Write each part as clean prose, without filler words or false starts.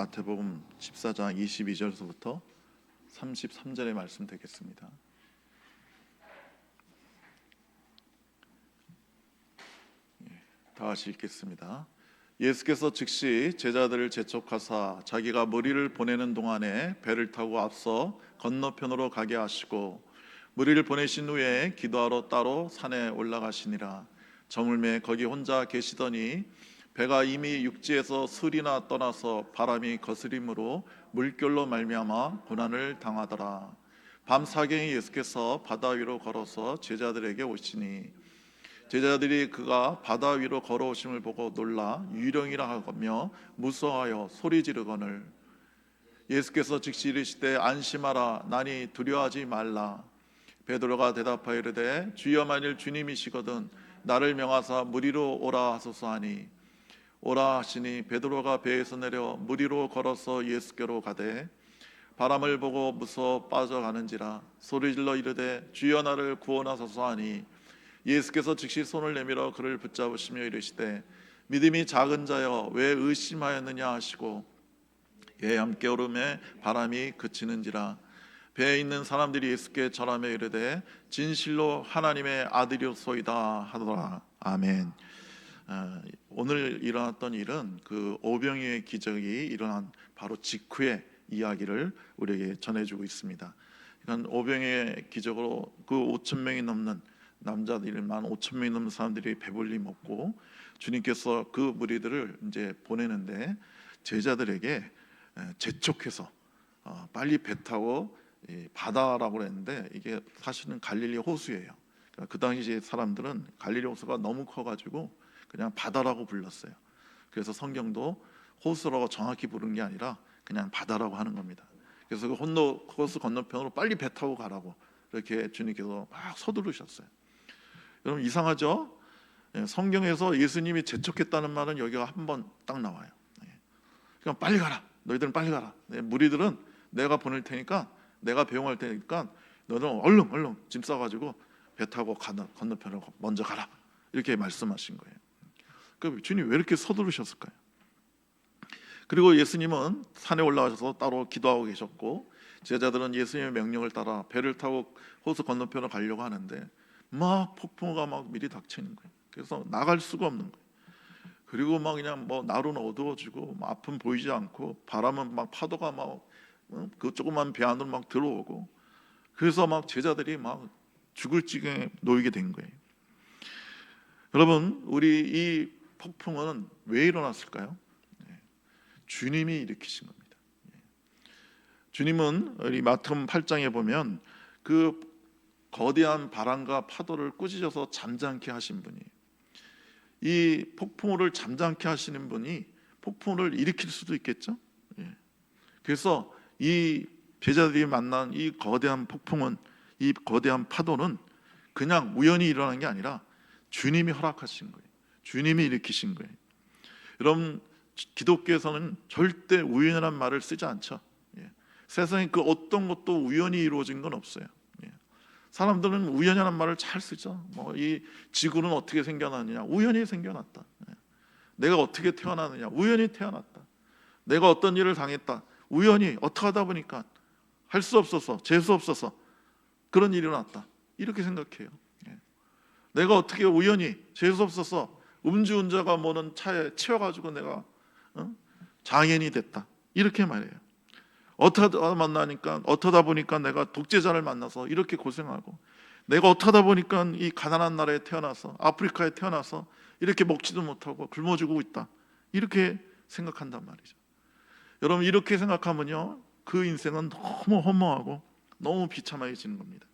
마태복음 14장 22절서부터 33절의 말씀 되겠습니다. 다 같이 읽겠습니다. 예수께서 즉시 제자들을 재촉하사 자기가 무리를 보내는 동안에 배를 타고 앞서 건너편으로 가게 하시고 무리를 보내신 후에 기도하러 따로 산에 올라가시니라. 저물매 거기 혼자 계시더니 배가 이미 육지에서 술이나 떠나서 바람이 거스림으로 물결로 말미암아 고난을 당하더라. 밤 사경에 예수께서 바다 위로 걸어서 제자들에게 오시니 제자들이 그가 바다 위로 걸어오심을 보고 놀라 유령이라 하며 무서워하여 소리 지르거늘 예수께서 즉시 이르시되 안심하라 나니 두려워하지 말라. 베드로가 대답하여 이르되 주여 만일 주님이시거든 나를 명하사 무리로 오라 하소서 하니 오라 하시니 베드로가 배에서 내려 무리로 걸어서 예수께로 가되 바람을 보고 무서워 빠져가는지라 소리질러 이르되 주여 나를 구원하소서 하니 예수께서 즉시 손을 내밀어 그를 붙잡으시며 이르시되 믿음이 작은 자여 왜 의심하였느냐 하시고 배에 함께 오름에 바람이 그치는지라 배에 있는 사람들이 예수께 절하며 이르되 진실로 하나님의 아들이소이다 하더라. 아멘. 오늘 일어났던 일은 그 오병이의 기적이 일어난 바로 직후의 이야기를 우리에게 전해주고 있습니다. 그러니까 오병이의 기적으로 그 5천 명이 넘는 남자들만 5천 명이 넘는 사람들이 배불리 먹고 주님께서 그 무리들을 이제 보내는데 제자들에게 재촉해서 빨리 배 타고 바다라고 그랬는데 이게 사실은 갈릴리 호수예요. 그러니까 그 당시 사람들은 갈릴리 호수가 너무 커가지고 그냥 바다라고 불렀어요. 그래서 성경도 호수라고 정확히 부른 게 아니라 그냥 바다라고 하는 겁니다. 그래서 그 호수 건너편으로 빨리 배 타고 가라고 이렇게 주님께서 막 서두르셨어요. 여러분 이상하죠? 성경에서 예수님이 재촉했다는 말은 여기가 한 번 딱 나와요. 그러니까 빨리 가라. 너희들은 빨리 가라. 무리들은 내가 보낼 테니까 내가 배웅할 테니까 너는 얼른 짐 싸가지고 배 타고 건너편으로 먼저 가라. 이렇게 말씀하신 거예요. 그 주님 왜 이렇게 서두르셨을까요? 그리고 예수님은 산에 올라가셔서 따로 기도하고 계셨고 제자들은 예수님의 명령을 따라 배를 타고 호수 건너편으로 가려고 하는데 막 폭풍우가 막 미리 닥치는 거예요. 그래서 나갈 수가 없는 거예요. 그리고 막 그냥 뭐 날은 어두워지고 앞은 보이지 않고 바람은 막 파도가 막 그 조그만 배 안으로 막 들어오고 그래서 막 제자들이 막 죽을 지경에 놓이게 된 거예요. 여러분 우리 이 폭풍은 왜 일어났을까요? 주님이 일으키신 겁니다. 주님은 우리 마태복음 8장에 보면 그 거대한 바람과 파도를 꾸짖어서 잠잠케 하신 분이 이 폭풍우를 잠잠케 하시는 분이 폭풍우를 일으킬 수도 있겠죠. 그래서 이 제자들이 만난 이 거대한 폭풍은 이 거대한 파도는 그냥 우연히 일어난 게 아니라 주님이 허락하신 거예요. 주님이 일으키신 거예요. 여러분 기독교에서는 절대 우연이라는 말을 쓰지 않죠. 세상에 그 어떤 것도 우연히 이루어진 건 없어요. 사람들은 우연이라는 말을 잘 쓰죠. 이 지구는 어떻게 생겨났느냐, 우연히 생겨났다. 내가 어떻게 태어났느냐, 우연히 태어났다. 내가 어떤 일을 당했다, 우연히 어떻게 하다 보니까 할 수 없어서 재수 없어서 그런 일이 일어났다. 이렇게 생각해요. 내가 어떻게 우연히 재수 없어서 음주운전가 뭐는 차에 치여가지고 내가 장애인이 됐다. 이렇게 말해요. 어떠다 보니까 내가 독재자를 만나서 이렇게 고생하고 내가 어떠다 보니까 이 가난한 나라에 태어나서 아프리카에 태어나서 이렇게 먹지도 못하고 굶어 죽고 있다. 이렇게 생각한단 말이죠. 여러분 이렇게 생각하면요 그 인생은 너무 허무하고 너무 비참해지는 겁니다.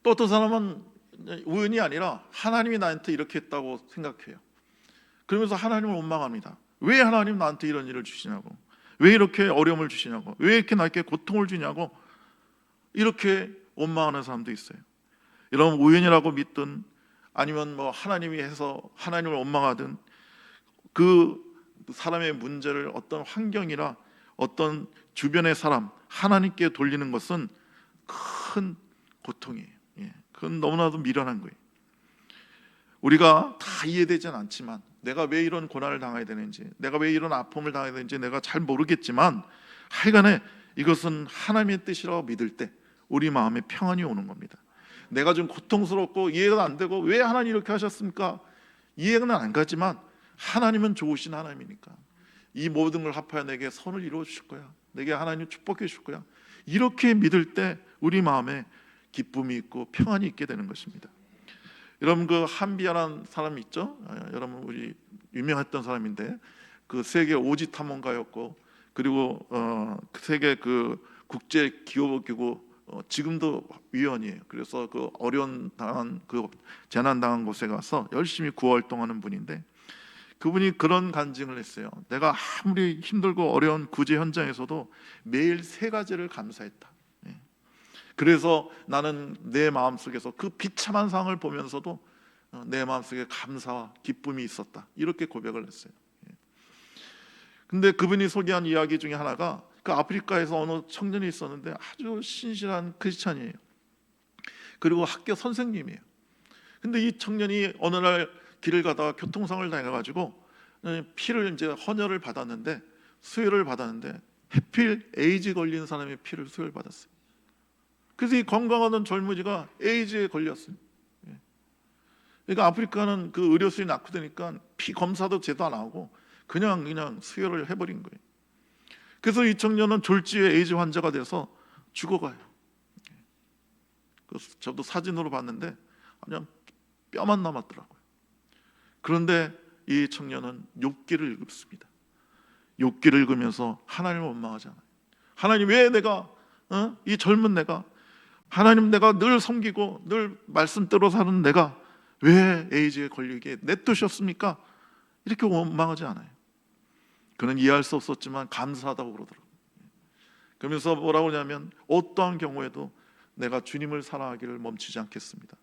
또 어떤 사람은 우연이 아니라 하나님이 나한테 이렇게 했다고 생각해요. 그러면서 하나님을 원망합니다. 왜 하나님 나한테 이런 일을 주시냐고, 왜 이렇게 어려움을 주시냐고, 왜 이렇게 나에게 고통을 주냐고 이렇게 원망하는 사람도 있어요. 여러분 우연이라고 믿든 아니면 뭐 하나님이 해서 하나님을 원망하든 그 사람의 문제를 어떤 환경이나 어떤 주변의 사람 하나님께 돌리는 것은 큰 고통이에요. 그건 너무나도 미련한 거예요. 우리가 다 이해되지는 않지만 내가 왜 이런 고난을 당해야 되는지, 내가 왜 이런 아픔을 당해야 되는지 내가 잘 모르겠지만 하여간에 이것은 하나님의 뜻이라고 믿을 때 우리 마음에 평안이 오는 겁니다. 내가 좀 고통스럽고 이해가 안 되고 왜 하나님 이렇게 하셨습니까? 이해는 안 가지만 하나님은 좋으신 하나님이니까 이 모든 걸 합하여 내게 선을 이루어 주실 거야, 내게 하나님 축복해 주실 거야, 이렇게 믿을 때 우리 마음에 기쁨이 있고 평안이 있게 되는 것입니다. 여러분 그 한비아라는 사람이 있죠? 여러분 우리 유명했던 사람인데 그 세계 오지 탐험가였고 그리고 세계 그 국제 기업기구 지금도 위원이에요. 그래서 그 어려운 당한 그 재난 당한 곳에 가서 열심히 구호 활동하는 분인데 그분이 그런 간증을 했어요. 내가 아무리 힘들고 어려운 구제 현장에서도 매일 세 가지를 감사했다. 그래서 나는 내 마음속에서 그 비참한 상황을 보면서도 내 마음속에 감사와 기쁨이 있었다, 이렇게 고백을 했어요. 근데 그분이 소개한 이야기 중에 하나가 그 아프리카에서 어느 청년이 있었는데 아주 신실한 크리스찬이에요. 그리고 학교 선생님이에요. 근데 이 청년이 어느 날 길을 가다가 교통사고를 당해가지고 피를 이제 헌혈을 받았는데 수혈을 받았는데 하필 에이즈 걸린 사람의 피를 수혈 받았어요. 그래서 이 건강하던 젊은이가 에이즈에 걸렸어요. 그러니까 아프리카는 그 의료수준이 낙후되니까 피 검사도 제대로 안 하고 그냥 수혈을 해버린 거예요. 그래서 이 청년은 졸지에 에이즈 환자가 돼서 죽어가요. 저도 사진으로 봤는데 그냥 뼈만 남았더라고요. 그런데 이 청년은 욥기를 읽습니다. 욥기를 읽으면서 하나님을 원망하잖아요. 하나님 왜 내가 이 젊은 내가, 하나님 내가 늘 섬기고 늘 말씀대로 사는 내가 왜 에이즈에 걸리게 냅두셨습니까? 이렇게 원망하지 않아요. 그는 이해할 수 없었지만 감사하다고 그러더라고요. 그러면서 뭐라고 하냐면 어떠한 경우에도 내가 주님을 사랑하기를 멈추지 않겠습니다.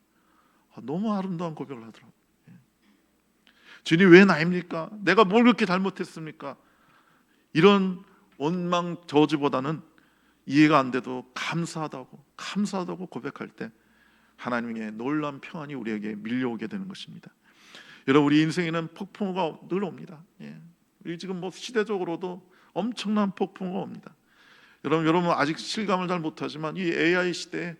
너무 아름다운 고백을 하더라고요. 주님 왜 나입니까? 내가 뭘 그렇게 잘못했습니까? 이런 원망 저주보다는 이해가 안 돼도 감사하다고 고백할 때 하나님의 놀라운 평안이 우리에게 밀려오게 되는 것입니다. 여러분 우리 인생에는 폭풍우가 늘 옵니다. 우리 지금 뭐 시대적으로도 엄청난 폭풍우가 옵니다. 여러분 아직 실감을 잘 못하지만 이 AI 시대에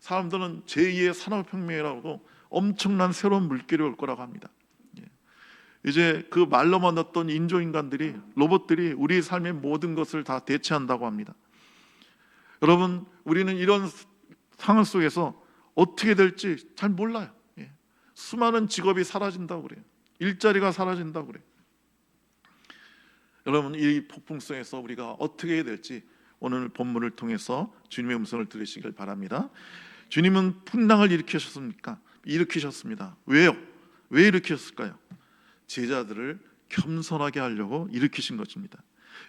사람들은 제2의 산업혁명이라고 엄청난 새로운 물결이 올 거라고 합니다. 이제 그 말로 만났던 인조인간들이, 로봇들이 우리 삶의 모든 것을 다 대체한다고 합니다. 여러분 우리는 이런 상황 속에서 어떻게 될지 잘 몰라요. 수많은 직업이 사라진다고 그래요. 일자리가 사라진다고 그래요. 여러분 이 폭풍성에서 우리가 어떻게 해야 될지 오늘 본문을 통해서 주님의 음성을 들으시길 바랍니다. 주님은 풍랑을 일으키셨습니다. 왜요? 왜 일으키셨을까요? 제자들을 겸손하게 하려고 일으키신 것입니다.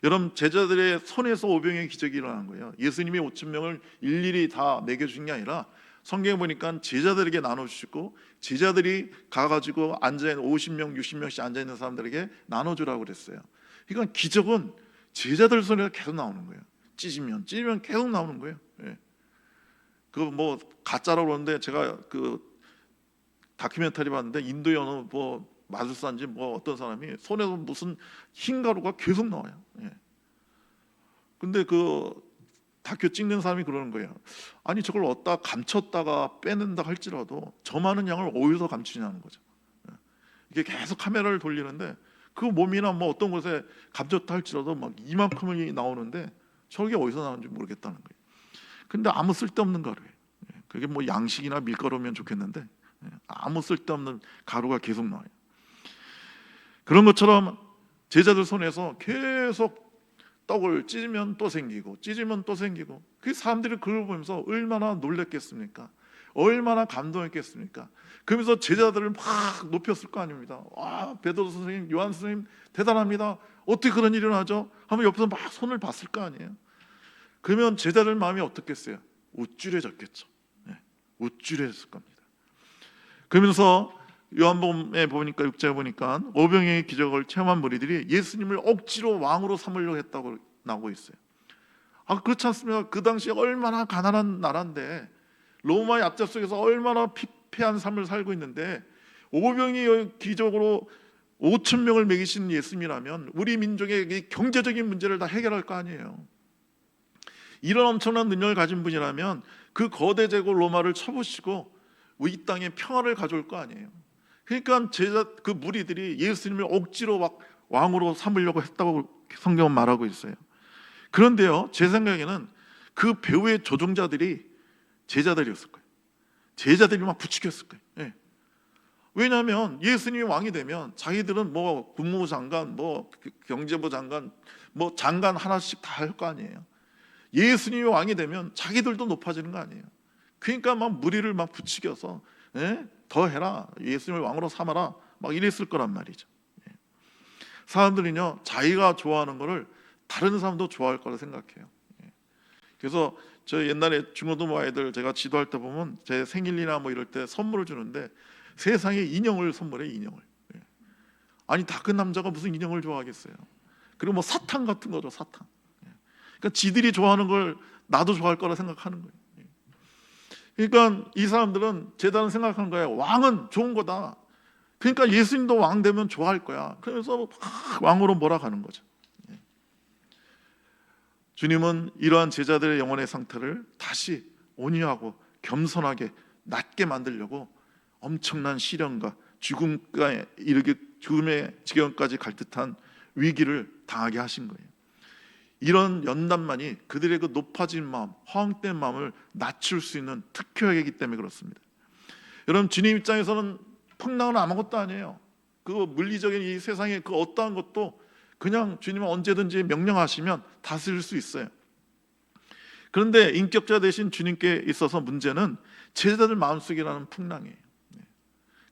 여러분 제자들의 손에서 오병의 기적이 일어난 거예요. 예수님이 5천 명을 일일이 다 먹여주신 게 아니라 성경에 보니까 제자들에게 나눠주시고 제자들이 가가지고 앉아있는 50명, 60명씩 앉아있는 사람들에게 나눠주라고 그랬어요. 그러니까 기적은 제자들 손에서 계속 나오는 거예요. 찢으면 계속 나오는 거예요. 그 뭐 가짜라고 그러는데 제가 그 다큐멘터리 봤는데 인도의 어느 뭐 마술사인지 뭐 어떤 사람이 손에서 무슨 흰 가루가 계속 나와요. 근데 그 다큐 찍는 사람이 그러는 거예요. 아니 저걸 어디다 감췄다가 빼낸다 할지라도 저 많은 양을 어디서 감추냐는 거죠. 이게 계속 카메라를 돌리는데 그 몸이나 뭐 어떤 곳에 감췄다 할지라도 막 이만큼이 나오는데 저게 어디서 나오는지 모르겠다는 거예요. 근데 아무 쓸데없는 가루예요. 그게 뭐 양식이나 밀가루면 좋겠는데 아무 쓸데없는 가루가 계속 나와요. 그런 것처럼 제자들 손에서 계속 떡을 찢으면 또 생기고 그 사람들이 그걸 보면서 얼마나 놀랬겠습니까? 얼마나 감동했겠습니까? 그러면서 제자들을 막 높였을 거 아닙니다. 와, 베드로 선생님, 요한 선생님 대단합니다. 어떻게 그런 일이 일어나죠? 하면 옆에서 막 손을 봤을 거 아니에요. 그러면 제자들 마음이 어떻겠어요? 우쭐해졌겠죠. 우쭐해졌을 겁니다. 그러면서 요한복음에 보니까 6장에 보니까 오병이의 기적을 체험한 무리들이 예수님을 억지로 왕으로 삼으려고 했다고 나오고 있어요. 그렇지 않습니까? 그 당시에 얼마나 가난한 나라인데 로마의 압제 속에서 얼마나 피폐한 삶을 살고 있는데 오병이의 기적으로 5천 명을 먹이신 예수님이라면 우리 민족의 이 경제적인 문제를 다 해결할 거 아니에요. 이런 엄청난 능력을 가진 분이라면 그 거대 제국 로마를 쳐부시고 이 땅에 평화를 가져올 거 아니에요. 그러니까 그 무리들이 예수님을 억지로 막 왕으로 삼으려고 했다고 성경은 말하고 있어요. 그런데요, 제 생각에는 그 배후의 조종자들이 제자들이었을 거예요. 제자들이 막 부추겼을 거예요. 예. 왜냐하면 예수님이 왕이 되면 자기들은 뭐 국무부 장관, 뭐 경제부 장관, 뭐 장관 하나씩 다 할 거 아니에요. 예수님이 왕이 되면 자기들도 높아지는 거 아니에요. 그러니까 막 무리를 막 부추겨서 더 해라, 예수님을 왕으로 삼아라, 막 이랬을 거란 말이죠. 사람들은요, 자기가 좋아하는 거를 다른 사람도 좋아할 거라 생각해요. 그래서 저 옛날에 중고등부 아이들 제가 지도할 때 보면 제 생일이나 뭐 이럴 때 선물을 주는데 세상에 인형을 선물해, 인형을. 아니 다 큰 남자가 무슨 인형을 좋아하겠어요. 그리고 뭐 사탕 같은 거죠, 사탕. 그러니까 지들이 좋아하는 걸 나도 좋아할 거라 생각하는 거예요. 그러니까 이 사람들은 제자는 생각하는 거예요. 왕은 좋은 거다. 그러니까 예수님도 왕 되면 좋아할 거야. 그래서 막 왕으로 몰아가는 거죠. 주님은 이러한 제자들의 영혼의 상태를 다시 온유하고 겸손하게 낮게 만들려고 엄청난 시련과 죽음의 지경까지 갈 듯한 위기를 당하게 하신 거예요. 이런 연단만이 그들의 그 높아진 마음, 허황된 마음을 낮출 수 있는 특효약이기 때문에 그렇습니다. 여러분, 주님 입장에서는 풍랑은 아무것도 아니에요. 그 물리적인 이 세상의 그 어떠한 것도 그냥 주님은 언제든지 명령하시면 다스릴 수 있어요. 그런데 인격자 되신 주님께 있어서 문제는 제자들 마음속에 나는 풍랑이에요.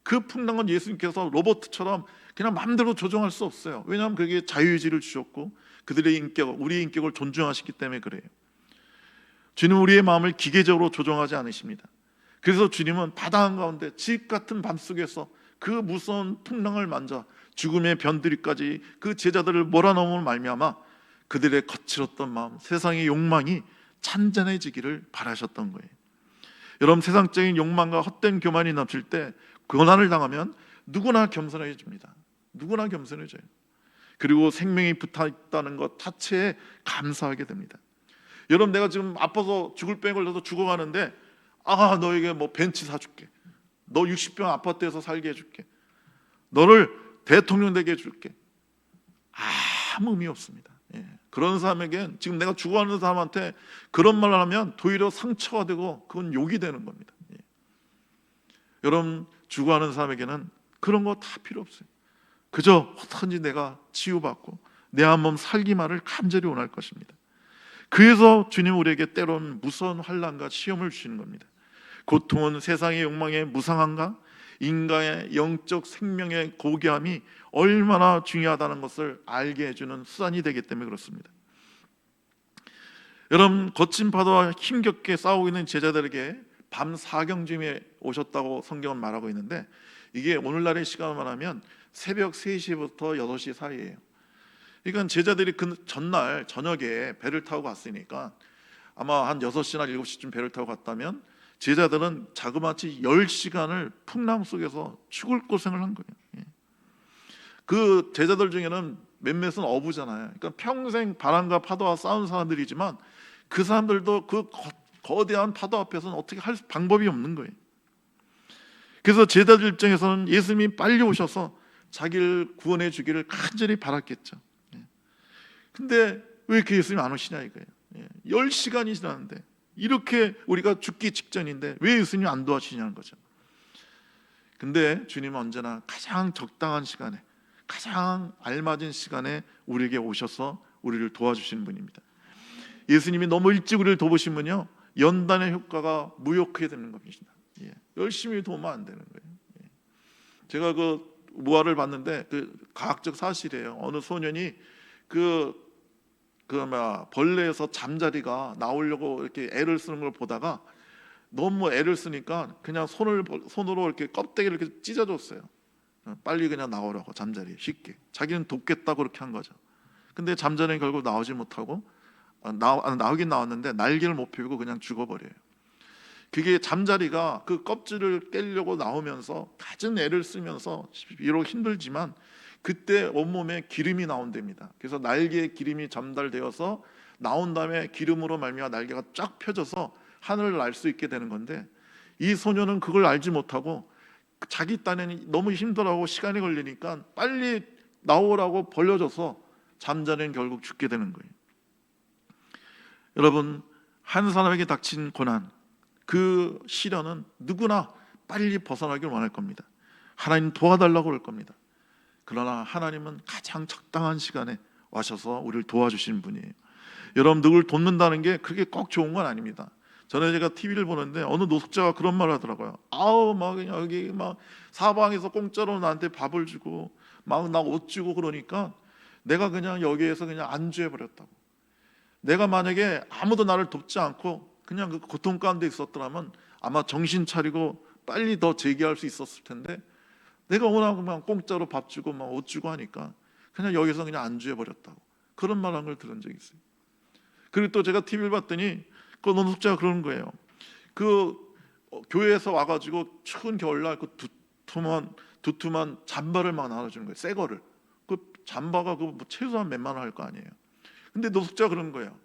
그 풍랑은 예수님께서 로봇처럼 그냥 마음대로 조종할 수 없어요. 왜냐하면 그게 자유의지를 주셨고 그들의 인격, 우리의 인격을 존중하시기 때문에 그래요. 주님은 우리의 마음을 기계적으로 조종하지 않으십니다. 그래서 주님은 바다 한가운데 집 같은 밤속에서 그 무서운 풍랑을 만져 죽음의 변두리까지 그 제자들을 몰아넣음으로 말미암아 그들의 거칠었던 마음, 세상의 욕망이 찬잔해지기를 바라셨던 거예요. 여러분, 세상적인 욕망과 헛된 교만이 넘칠 때 고난을 당하면 누구나 겸손해집니다. 누구나 겸손해져요. 그리고 생명이 붙어있다는 것 자체에 감사하게 됩니다. 여러분, 내가 지금 아파서 죽을 병에 걸려서 죽어가는데 너에게 뭐 벤치 사줄게, 너 60평 아파트에서 살게 해줄게, 너를 대통령 되게 해줄게, 아무 의미 없습니다. 그런 사람에겐, 지금 내가 죽어가는 사람한테 그런 말을 하면 도리어 상처가 되고 그건 욕이 되는 겁니다. 여러분, 죽어가는 사람에게는 그런 거 다 필요 없어요. 그저 어떻게든지 내가 치유받고 내 한 몸 살기만을 간절히 원할 것입니다. 그래서 주님 우리에게 때론 무서운 환난과 시험을 주시는 겁니다. 고통은 세상의 욕망의 무상함과 인간의 영적 생명의 고귀함이 얼마나 중요하다는 것을 알게 해주는 수단이 되기 때문에 그렇습니다. 여러분, 거친 파도와 힘겹게 싸우고 있는 제자들에게 밤 사경쯤에 오셨다고 성경은 말하고 있는데, 이게 오늘날의 시간으로 말하면 새벽 3시부터 6시 사이예요. 그러니까 제자들이 그 전날 저녁에 배를 타고 갔으니까 아마 한 6시나 7시쯤 배를 타고 갔다면 제자들은 자그마치 10시간을 풍랑 속에서 죽을 고생을 한 거예요. 그 제자들 중에는 몇몇은 어부잖아요. 그러니까 평생 바람과 파도와 싸운 사람들이지만 그 사람들도 그 거대한 파도 앞에서는 어떻게 할 방법이 없는 거예요. 그래서 제자들 입장에서는 예수님이 빨리 오셔서 자기를 구원해 주기를 간절히 바랐겠죠. 근데 왜 이렇게 예수님이 안 오시냐 이거예요. 10시간이 지났는데, 이렇게 우리가 죽기 직전인데 왜 예수님이 안 도와주시냐는 거죠. 근데 주님은 언제나 가장 적당한 시간에, 가장 알맞은 시간에 우리에게 오셔서 우리를 도와주시는 분입니다. 예수님이 너무 일찍 우리를 도우시면요, 연단의 효과가 무효하게 되는 겁니다. 열심히 도우면 안 되는 거예요. 제가 그 무화를 봤는데 그 과학적 사실이에요. 어느 소년이 벌레에서 잠자리가 나오려고 이렇게 애를 쓰는 걸 보다가 너무 애를 쓰니까 그냥 손으로 이렇게 껍데기를 이렇게 찢어줬어요. 빨리 그냥 나오라고, 잠자리 쉽게. 자기는 돕겠다고 그렇게 한 거죠. 근데 잠자리는 결국 나오지 못하고 나오긴 나왔는데 날개를 못 펴고 그냥 죽어버려요. 그게 잠자리가 그 껍질을 깨려고 나오면서 갖은 애를 쓰면서 비록 힘들지만 그때 온몸에 기름이 나온답니다. 그래서 날개에 기름이 전달되어서 나온 다음에 기름으로 말미암아 날개가 쫙 펴져서 하늘을 날 수 있게 되는 건데, 이 소녀는 그걸 알지 못하고 자기 딴에는 너무 힘들어하고 시간이 걸리니까 빨리 나오라고 벌려줘서 잠자리는 결국 죽게 되는 거예요. 여러분, 한 사람에게 닥친 고난, 그 시련은 누구나 빨리 벗어나길 원할 겁니다. 하나님 도와달라고 그럴 겁니다. 그러나 하나님은 가장 적당한 시간에 와셔서 우리를 도와주시는 분이에요. 여러분, 누굴 돕는다는 게 그렇게 꼭 좋은 건 아닙니다. 전에 제가 TV를 보는데 어느 노숙자가 그런 말을 하더라고요. 아우, 막 그냥 여기 막 사방에서 공짜로 나한테 밥을 주고 막 나 옷 주고 그러니까 내가 그냥 여기에서 그냥 안주해 버렸다고. 내가 만약에 아무도 나를 돕지 않고 그냥 그 고통 가운데 있었더라면 아마 정신 차리고 빨리 더 재기할 수 있었을 텐데, 내가 워낙 그냥 공짜로 밥 주고 막 옷 주고 하니까 그냥 여기서 그냥 안주해 버렸다고. 그런 말 한 걸 들은 적이 있어요. 그리고 또 제가 TV를 봤더니 그 노숙자가 그러는 거예요. 그 교회에서 와가지고 추운 겨울날 그 두툼한 잠바를 막 나눠주는 거예요. 새 거를. 그 잠바가 그 최소한 몇만 원 할 거 아니에요. 근데 노숙자가 그러는 거예요.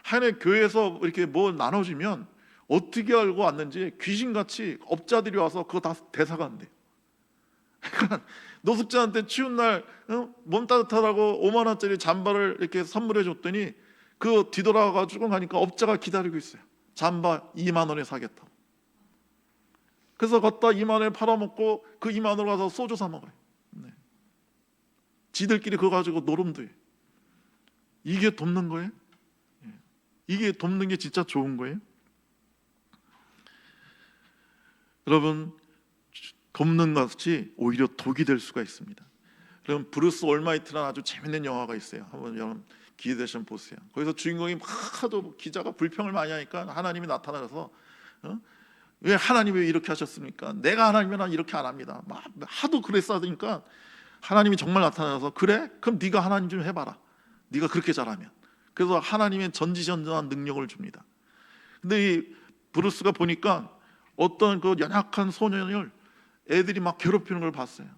하여간에 교회에서 이렇게 뭐 나눠주면 어떻게 알고 왔는지 귀신같이 업자들이 와서 그거 다 대사간대요. 그러니까 노숙자한테 추운 날 몸 따뜻하다고 5만 원짜리 잠바를 이렇게 선물해 줬더니 그 뒤돌아가지고 가니까 업자가 기다리고 있어요. 잠바 2만 원에 사겠다고. 그래서 걷다 2만 원에 팔아먹고 그 2만 원으로 가서 소주 사 먹어요. 네. 지들끼리 그거 가지고 노름도 해요. 이게 돕는 거예요? 이게 돕는 게 진짜 좋은 거예요? 여러분, 돕는 것이 오히려 독이 될 수가 있습니다. 여러분, 브루스 올마이트라는 아주 재밌는 영화가 있어요. 한번 여러분 기회 되시면 보세요. 거기서 주인공이 하도 기자가 불평을 많이 하니까 하나님이 나타나서 왜 하나님이 왜 이렇게 하셨습니까? 내가 하나님이면 이렇게 안 합니다. 막 하도 그랬으니까 하나님이 정말 나타나서 그래? 그럼 네가 하나님 좀 해봐라. 네가 그렇게 잘하면. 그래서 하나님의 전지전능한 능력을 줍니다. 근데 이 브루스가 보니까 어떤 그 연약한 소년을 애들이 막 괴롭히는 걸 봤어요.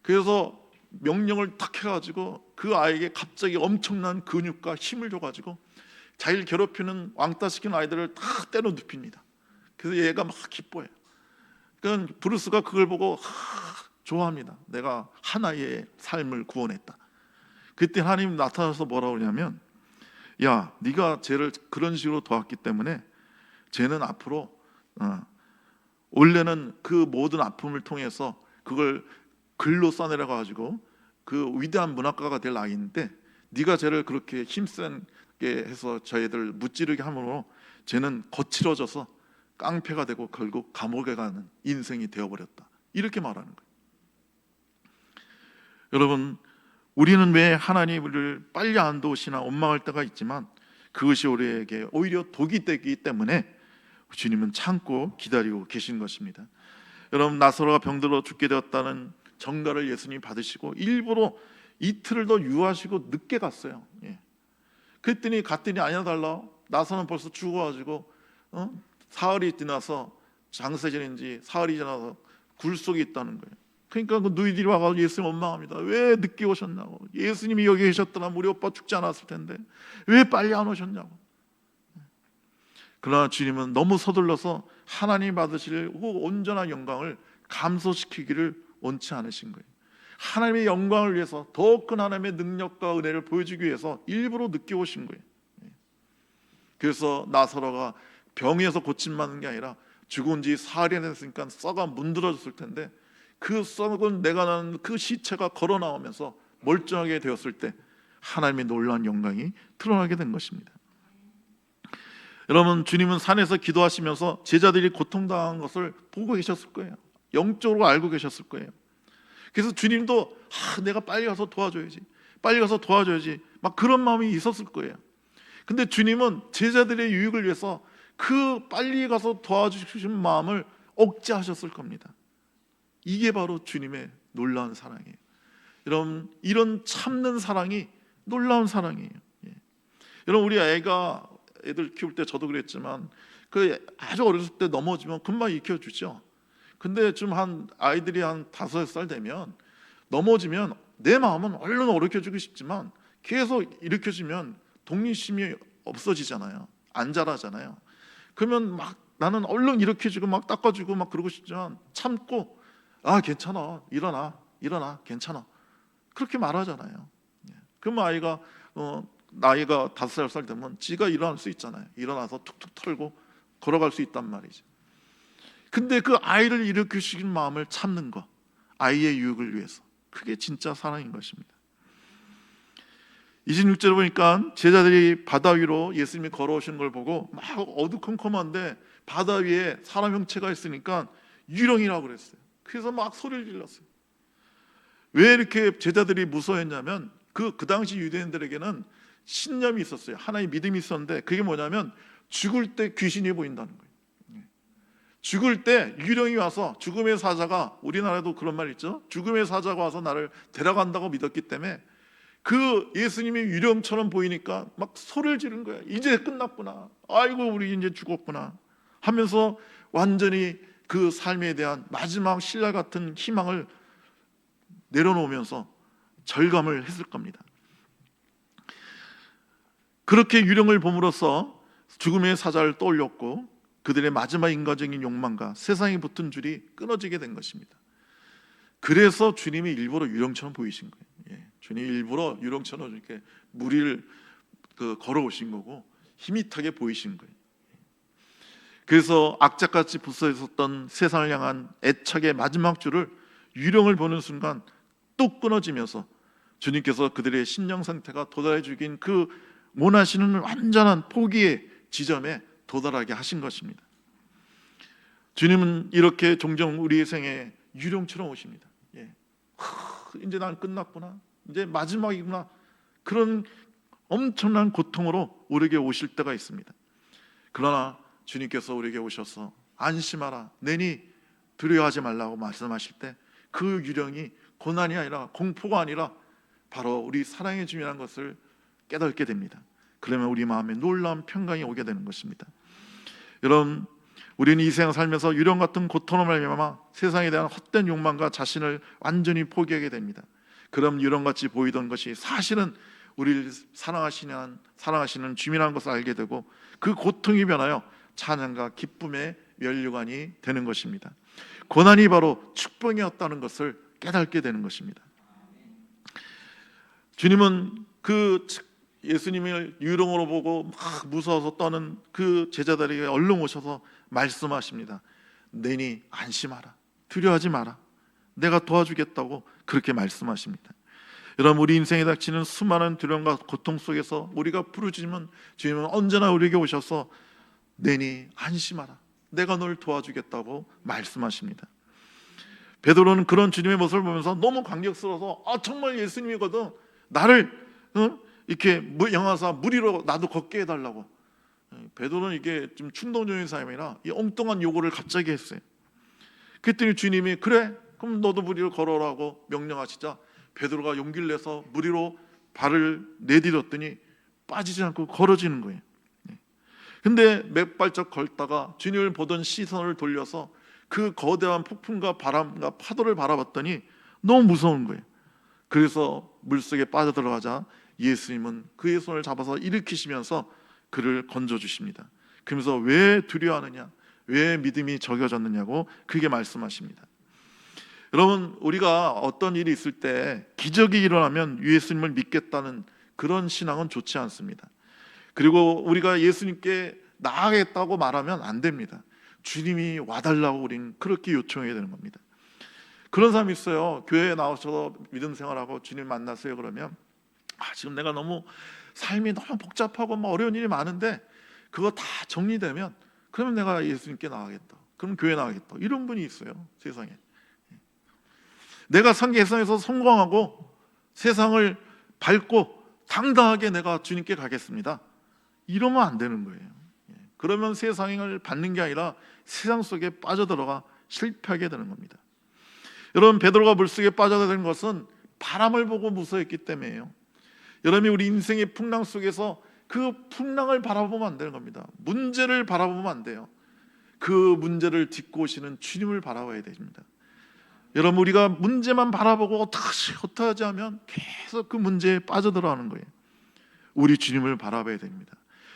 그래서 명령을 탁 해가지고 그 아이에게 갑자기 엄청난 근육과 힘을 줘가지고 자기를 괴롭히는 왕따시키는 아이들을 다 때려 눕힙니다. 그래서 얘가 막 기뻐해요. 그러니까 브루스가 그걸 보고 좋아합니다. 내가 하나의 삶을 구원했다. 그때 하나님 나타나서 뭐라고 그러냐면, 야, 네가 쟤를 그런 식으로 도왔기 때문에 쟤는 앞으로 원래는 그 모든 아픔을 통해서 그걸 글로 써내려 가지고 그 위대한 문학가가 될 아이인데, 네가 쟤를 그렇게 힘세게 해서 저희들 무찌르게 함으로 쟤는 거칠어져서 깡패가 되고 결국 감옥에 가는 인생이 되어버렸다. 이렇게 말하는 거예요. 여러분, 우리는 왜 하나님을 빨리 안 도우시나 원망할 때가 있지만 그것이 우리에게 오히려 독이 되기 때문에 주님은 참고 기다리고 계신 것입니다. 여러분, 나사로가 병들어 죽게 되었다는 정가를 예수님이 받으시고 일부러 이틀을 더 유하시고 늦게 갔어요. 그랬더니 갔더니 아니나 달라, 나사로는 벌써 죽어가지고 사흘이 지나서, 장세전인지 사흘이 지나서 굴 속에 있다는 거예요. 그러니까 그 누이들이 와가지고 예수님 원망합니다. 왜 늦게 오셨냐고. 예수님이 여기 계셨더라면 우리 오빠 죽지 않았을 텐데 왜 빨리 안 오셨냐고. 그러나 주님은 너무 서둘러서 하나님 받으실 온전한 영광을 감소시키기를 원치 않으신 거예요. 하나님의 영광을 위해서, 더 큰 하나님의 능력과 은혜를 보여주기 위해서 일부러 늦게 오신 거예요. 그래서 나사로가 병에서 고침받는 게 아니라 죽은 지 사흘이 됐으니까 썩어 문드러졌을 텐데, 그 썩은 내가 나는 그 시체가 걸어 나오면서 멀쩡하게 되었을 때 하나님의 놀라운 영광이 드러나게 된 것입니다. 여러분, 주님은 산에서 기도하시면서 제자들이 고통당한 것을 보고 계셨을 거예요. 영적으로 알고 계셨을 거예요. 그래서 주님도 내가 빨리 가서 도와줘야지, 빨리 가서 도와줘야지, 막 그런 마음이 있었을 거예요. 근데 주님은 제자들의 유익을 위해서 그 빨리 가서 도와주시는 마음을 억제하셨을 겁니다. 이게 바로 주님의 놀라운 사랑이에요. 여러분, 이런 참는 사랑이 놀라운 사랑이에요. 여러분, 우리 애들 키울 때 저도 그랬지만 그 아주 어렸을 때 넘어지면 금방 익혀주죠. 근데 좀 아이들이 한 5살 되면 넘어지면 내 마음은 얼른 일으켜주고 싶지만 계속 일으켜주면 독립심이 없어지잖아요. 안 자라잖아요. 그러면 막 나는 얼른 일으켜주고 막 닦아주고 막 그러고 싶지만 참고 괜찮아, 일어나 괜찮아, 그렇게 말하잖아요. 그러면 아이가 나이가 5살, 6살 되면 지가 일어날 수 있잖아요. 일어나서 툭툭 털고 걸어갈 수 있단 말이죠. 근데 그 아이를 일으키시는 마음을 참는 것, 아이의 유익을 위해서, 그게 진짜 사랑인 것입니다. 26절에 보니까 제자들이 바다 위로 예수님이 걸어오시는 걸 보고 막 어두컴컴한데 바다 위에 사람 형체가 있으니까 유령이라고 그랬어요. 그래서 막 소리를 질렀어요. 왜 이렇게 제자들이 무서워했냐면 그 당시 유대인들에게는 신념이 있었어요. 하나의 믿음이 있었는데 그게 뭐냐면 죽을 때 귀신이 보인다는 거예요. 죽을 때 유령이 와서, 죽음의 사자가, 우리나라에도 그런 말 있죠. 죽음의 사자가 와서 나를 데려간다고 믿었기 때문에 그 예수님이 유령처럼 보이니까 막 소리를 지르는 거야. 이제 끝났구나, 아이고 우리 이제 죽었구나 하면서 완전히 그 삶에 대한 마지막 신라 같은 희망을 내려놓으면서 절감을 했을 겁니다. 그렇게 유령을 봄으로써 죽음의 사자를 떠올렸고 그들의 마지막 인간적인 욕망과 세상에 붙은 줄이 끊어지게 된 것입니다. 그래서 주님이 일부러 유령처럼 보이신 거예요. 주님이 일부러 유령처럼 이렇게 무리를 걸어오신 거고 희밋하게 보이신 거예요. 그래서 악착같이 붙어 있었던 세상을 향한 애착의 마지막 줄을 유령을 보는 순간 뚝 끊어지면서 주님께서 그들의 심령 상태가 도달해 죽인 그 원하시는 완전한 포기의 지점에 도달하게 하신 것입니다. 주님은 이렇게 종종 우리의 생에 유령처럼 오십니다. 이제 난 끝났구나, 이제 마지막이구나, 그런 엄청난 고통으로 우리에게 오실 때가 있습니다. 그러나 주님께서 우리에게 오셔서 안심하라, 내니 두려워하지 말라고 말씀하실 때 그 유령이 고난이 아니라, 공포가 아니라 바로 우리 사랑의 주님이라는 것을 깨닫게 됩니다. 그러면 우리 마음에 놀라운 평강이 오게 되는 것입니다. 여러분, 우리는 이 세상 살면서 유령 같은 고통을 말미암아 세상에 대한 헛된 욕망과 자신을 완전히 포기하게 됩니다. 그럼 유령같이 보이던 것이 사실은 우리를 사랑하시는 주님이라는 것을 알게 되고 그 고통이 변하여 찬양과 기쁨의 면류관이 되는 것입니다. 고난이 바로 축복이었다는 것을 깨닫게 되는 것입니다. 주님은 그 예수님을 유령으로 보고 막 무서워서 떠는 그 제자들에게 얼른 오셔서 말씀하십니다. 내니 안심하라, 두려워하지 마라, 내가 도와주겠다고 그렇게 말씀하십니다. 여러분, 우리 인생에 닥치는 수많은 두려움과 고통 속에서 우리가 부르짖으면 주님은 언제나 우리에게 오셔서 내니 안심하라, 내가 널 도와주겠다고 말씀하십니다. 베드로는 그런 주님의 모습을 보면서 너무 감격스러워서 정말 예수님이거든, 나를 이렇게 영하사 무리로 나도 걷게 해달라고. 베드로는 이게 좀 충동적인 사람이라 이 엉뚱한 요구를 갑자기 했어요. 그랬더니 주님이 그래, 그럼 너도 무리를 걸어라고 명령하시자 베드로가 용기를 내서 무리로 발을 내디뎠더니 빠지지 않고 걸어지는 거예요. 근데 몇 발짝 걸다가 주님을 보던 시선을 돌려서 그 거대한 폭풍과 바람과 파도를 바라봤더니 너무 무서운 거예요. 그래서 물속에 빠져들어가자 예수님은 그의 손을 잡아서 일으키시면서 그를 건져주십니다. 그러면서 왜 두려워하느냐, 왜 믿음이 적여졌느냐고 그게 말씀하십니다. 여러분, 우리가 어떤 일이 있을 때 기적이 일어나면 예수님을 믿겠다는 그런 신앙은 좋지 않습니다. 그리고 우리가 예수님께 나아가겠다고 말하면 안 됩니다. 주님이 와달라고 우리는 그렇게 요청해야 되는 겁니다. 그런 사람이 있어요. 교회에 나오셔서 믿음 생활하고 주님 만나세요 그러면 지금 내가 너무 삶이 너무 복잡하고 어려운 일이 많은데 그거 다 정리되면 그러면 내가 예수님께 나가겠다, 그럼 교회 나가겠다, 이런 분이 있어요. 세상에 내가 세상에서 성공하고 세상을 밟고 당당하게 내가 주님께 가겠습니다, 이러면 안 되는 거예요. 그러면 세상을 받는 게 아니라 세상 속에 빠져들어가 실패하게 되는 겁니다. 여러분, 베드로가 물속에 빠져드는 것은 바람을 보고 무서워했기 때문이에요. 여러분이 우리 인생의 풍랑 속에서 그 풍랑을 바라보면 안 되는 겁니다. 문제를 바라보면 안 돼요. 그 문제를 딛고 오시는 주님을 바라봐야 됩니다. 여러분, 우리가 문제만 바라보고 어떡하지 하면 계속 그 문제에 빠져들어가는 거예요. 우리 주님을 바라봐야 됩니다.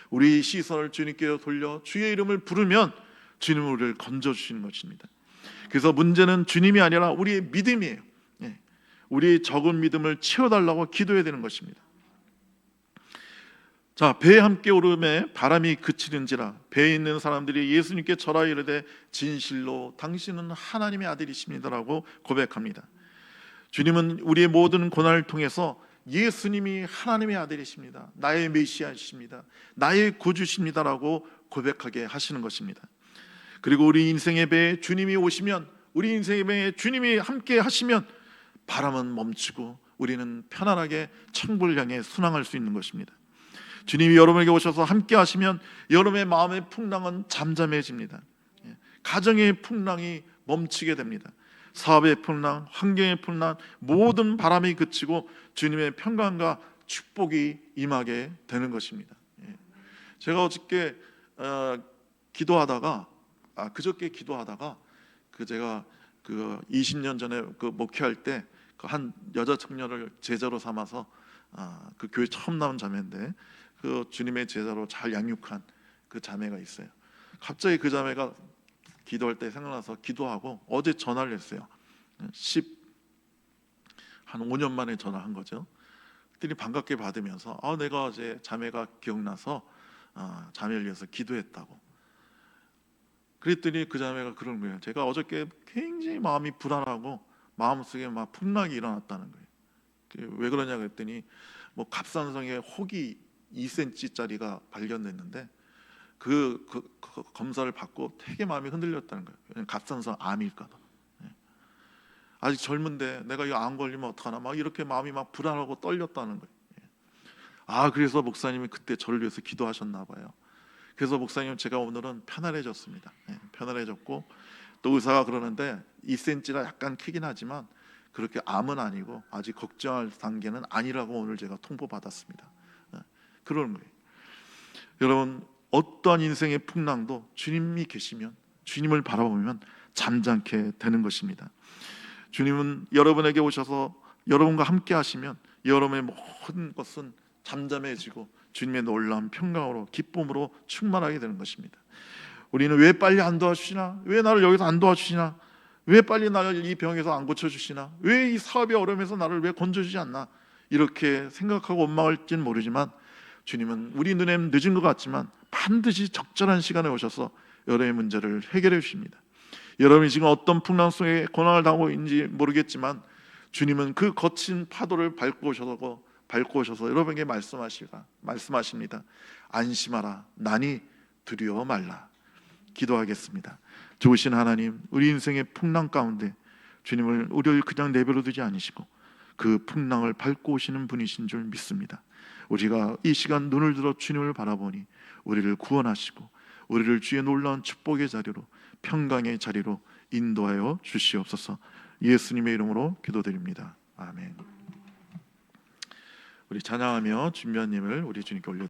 우리 시선을 주님께 돌려 주의 이름을 부르면 주님은 우리를 건져주시는 것입니다. 그래서 문제는 주님이 아니라 우리의 믿음이에요. 우리의 적은 믿음을 채워달라고 기도해야 되는 것입니다. 자, 배에 함께 오름에 바람이 그치는지라 배에 있는 사람들이 예수님께 절하 이르되 진실로 당신은 하나님의 아들이십니다라고 고백합니다. 주님은 우리의 모든 고난을 통해서 예수님이 하나님의 아들이십니다, 나의 메시아이십니다, 나의 구주십니다라고 고백하게 하시는 것입니다. 그리고 우리 인생의 배에 주님이 오시면, 우리 인생의 배에 주님이 함께 하시면 바람은 멈추고 우리는 편안하게 천국을 향해 순항할 수 있는 것입니다. 주님이 여러분에게 오셔서 함께 하시면 여러분의 마음의 풍랑은 잠잠해집니다. 가정의 풍랑이 멈추게 됩니다. 사업의 풍랑, 환경의 풍랑, 모든 바람이 그치고 주님의 평강과 축복이 임하게 되는 것입니다. 제가 어저께 기도하다가 그저께 기도하다가 제가 20년 전에 목회할 때 한 여자 청년을 제자로 삼아서 그 교회 처음 나온 자매인데 그 주님의 제자로 잘 양육한 그 자매가 있어요. 갑자기 그 자매가 기도할 때 생각나서 기도하고 어제 전화를 했어요. 한 5년 만에 전화한 거죠. 그랬더니 반갑게 받으면서 내가 어제 자매가 기억나서 자매를 위해서 기도했다고. 그랬더니 그 자매가 그런 거예요. 제가 어저께 굉장히 마음이 불안하고 마음속에 막 풍랑이 일어났다는 거예요. 왜 그러냐 그랬더니 갑산성에 혹이 2cm짜리가 발견됐는데 그 검사를 받고 되게 마음이 흔들렸다는 거예요. 갑산성 암일까봐. 아직 젊은데 내가 이거 안 걸리면 어떡하나 막 이렇게 마음이 막 불안하고 떨렸다는 거예요. 그래서 목사님이 그때 저를 위해서 기도하셨나 봐요. 그래서 목사님, 제가 오늘은 편안해졌습니다. 편안해졌고 또 의사가 그러는데 2cm라 약간 크긴 하지만 그렇게 암은 아니고 아직 걱정할 단계는 아니라고 오늘 제가 통보받았습니다. 그런 거예요. 여러분, 어떠한 인생의 풍랑도 주님이 계시면, 주님을 바라보면 잠잠게 되는 것입니다. 주님은 여러분에게 오셔서 여러분과 함께 하시면 여러분의 모든 것은 잠잠해지고 주님의 놀라운 평강으로 기쁨으로 충만하게 되는 것입니다. 우리는 왜 빨리 안 도와주시나? 왜 나를 여기서 안 도와주시나? 왜 빨리 나를 이 병에서 안 고쳐주시나? 왜 이 사업의 어려움에서 나를 왜 건져주지 않나? 이렇게 생각하고 원망할지는 모르지만 주님은 우리 눈에 늦은 것 같지만 반드시 적절한 시간에 오셔서 여러분의 문제를 해결해 주십니다. 여러분이 지금 어떤 풍랑 속에 고난을 당하고 있는지 모르겠지만 주님은 그 거친 파도를 밟고 오셔서 여러분에게 말씀하십니다. 안심하라, 나니 두려워 말라. 기도하겠습니다. 좋으신 하나님, 우리 인생의 풍랑 가운데 주님을 우리를 그냥 내버려 두지 않으시고 그 풍랑을 밟고 오시는 분이신 줄 믿습니다. 우리가 이 시간 눈을 들어 주님을 바라보니 우리를 구원하시고 우리를 주의 놀라운 축복의 자리로, 평강의 자리로 인도하여 주시옵소서. 예수님의 이름으로 기도드립니다. 아멘. 우리 찬양하며 준비한 님을 우리 주님께 올려